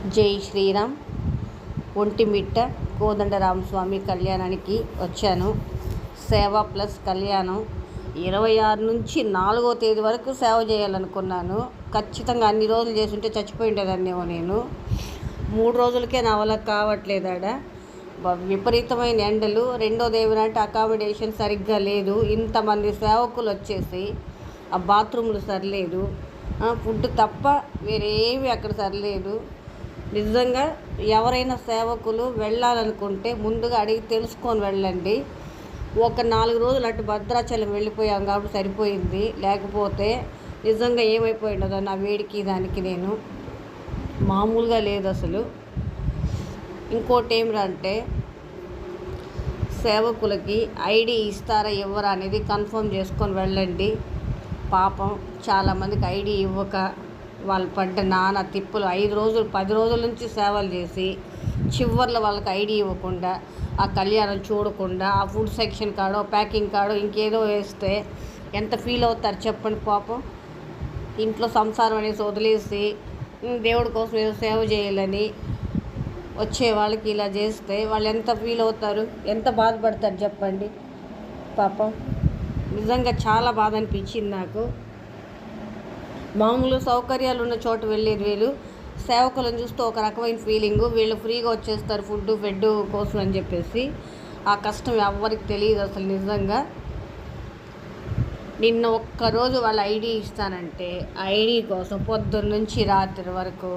జై శ్రీరామ్. ఒంటిమిట్ట కోదండరామస్వామి కళ్యాణానికి వచ్చాను. సేవ ప్లస్ కళ్యాణం 26 నుంచి 4వ తేదీ వరకు సేవ చేయాలనుకున్నాను. ఖచ్చితంగా అన్ని రోజులు చేస్తుంటే చచ్చిపోయి ఉండేదాన్నేమో నేను. 3 రోజులకే నా వల్ల కావట్లేదాడ. విపరీతమైన ఎండలు. రెండో దేవునంటే అకామిడేషన్ సరిగ్గా లేదు. ఇంతమంది సేవకులు వచ్చేసి ఆ బాత్రూములు సరిలేదు, ఫుడ్ తప్ప వేరేవి అక్కడ సరిలేదు. నిజంగా ఎవరైనా సేవకులు వెళ్ళాలనుకుంటే ముందుగా అడిగి తెలుసుకొని వెళ్ళండి. ఒక 4 రోజులు అటు భద్రాచలం వెళ్ళిపోయాం కాబట్టి సరిపోయింది. లేకపోతే నిజంగా ఏమైపోయిండదో నా వేడికి దానికి నేను మామూలుగా లేదు అసలు. ఇంకోటి ఏమిటంటే సేవకులకి ఐడి ఇస్తారా ఇవ్వరా అనేది కన్ఫర్మ్ చేసుకొని వెళ్ళండి. పాపం చాలామందికి ఐడి ఇవ్వక వాళ్ళు పడ్డ నానా తిప్పులు. 5 రోజులు 10 రోజుల నుంచి సేవలు చేసి చివర్లో వాళ్ళకి ఐడి ఇవ్వకుండా, ఆ కళ్యాణం చూడకుండా, ఆ ఫుడ్ సెక్షన్ కాడో ప్యాకింగ్ కాడో ఇంకేదో వేస్తే ఎంత ఫీల్ అవుతారు చెప్పండి. పాపం ఇంట్లో సంసారం అనేసి వదిలేసి దేవుడి కోసం ఏదో సేవ చేయాలని వచ్చే వాళ్ళకి ఇలా చేస్తే వాళ్ళు ఎంత ఫీల్ అవుతారు, ఎంత బాధపడతారు చెప్పండి. పాపం నిజంగా చాలా బాధ అనిపించింది నాకు. మామూలు సౌకర్యాలు ఉన్న చోట వెళ్ళేది వీళ్ళు, సేవకులను చూస్తూ ఒక రకమైన ఫీలింగు. వీళ్ళు ఫ్రీగా వచ్చేస్తారు ఫెడ్ కోసం అని చెప్పేసి. ఆ కష్టం ఎవరికి తెలియదు అసలు నిజంగా. నిన్న ఒక్కరోజు వాళ్ళ ఐడి ఇస్తానంటే ఐడి కోసం పొద్దున్న నుంచి రాత్రి వరకు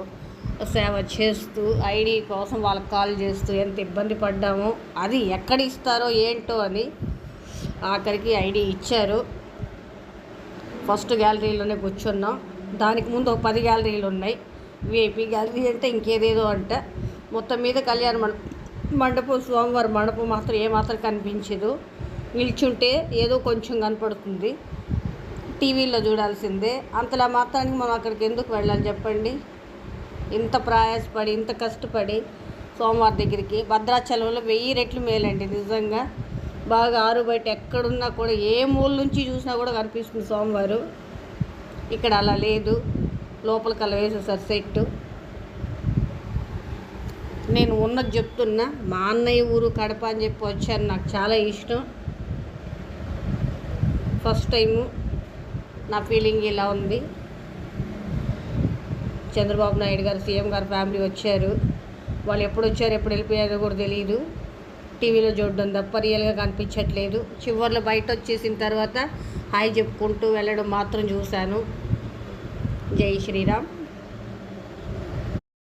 సేవ చేస్తూ ఐడి కోసం వాళ్ళకి కాల్ చేస్తూ ఎంత ఇబ్బంది పడ్డామో. అది ఎక్కడ ఇస్తారో ఏంటో అని ఆఖరికి ఐడి ఇచ్చారు. ఫస్ట్ గ్యాలరీలోనే కూర్చున్నాం. దానికి ముందు ఒక 10 గ్యాలరీలు ఉన్నాయి. విఐపి గ్యాలరీ అంటే ఇంకేదేదో అంట. మొత్తం మీద కళ్యాణ మండపం, స్వామివారి మండపం మాత్రం ఏమాత్రం కనిపించదు. నిల్చుంటే ఏదో కొంచెం కనపడుతుంది, టీవీలో చూడాల్సిందే. అంతలా మాత్రానికి మనం అక్కడికి ఎందుకు వెళ్ళాలి చెప్పండి. ఇంత ప్రయాసపడి ఇంత కష్టపడి స్వామివారి దగ్గరికి భద్రాచలంలో 1000 రెట్లు మేలండి నిజంగా. బాగా ఆరు బయట ఎక్కడున్నా కూడా ఏ మూల నుంచి చూసినా కూడా కనిపిస్తుంది స్వామివారు. ఇక్కడ అలా లేదు. లోపలికి అలా వేసేసారు సెట్టు. నేను ఉన్నది చెప్తున్నా. మా అన్నయ్య ఊరు కడప అని చెప్పి వచ్చాను. నాకు చాలా ఇష్టం. ఫస్ట్ టైము నా ఫీలింగ్ ఇలా ఉంది. చంద్రబాబు నాయుడు గారు సీఎం గారు ఫ్యామిలీ వచ్చారు. వాళ్ళు ఎప్పుడు వచ్చారు ఎప్పుడు వెళ్ళిపోయారో కూడా తెలియదు. టీవీలో చూడడం తప్ప రియల్గా కనిపించట్లేదు. చివర్లో బయట వచ్చేసిన తర్వాత హాయ్ చెప్పుకుంటూ వెళ్ళడం మాత్రం చూశాను. జై శ్రీరామ్.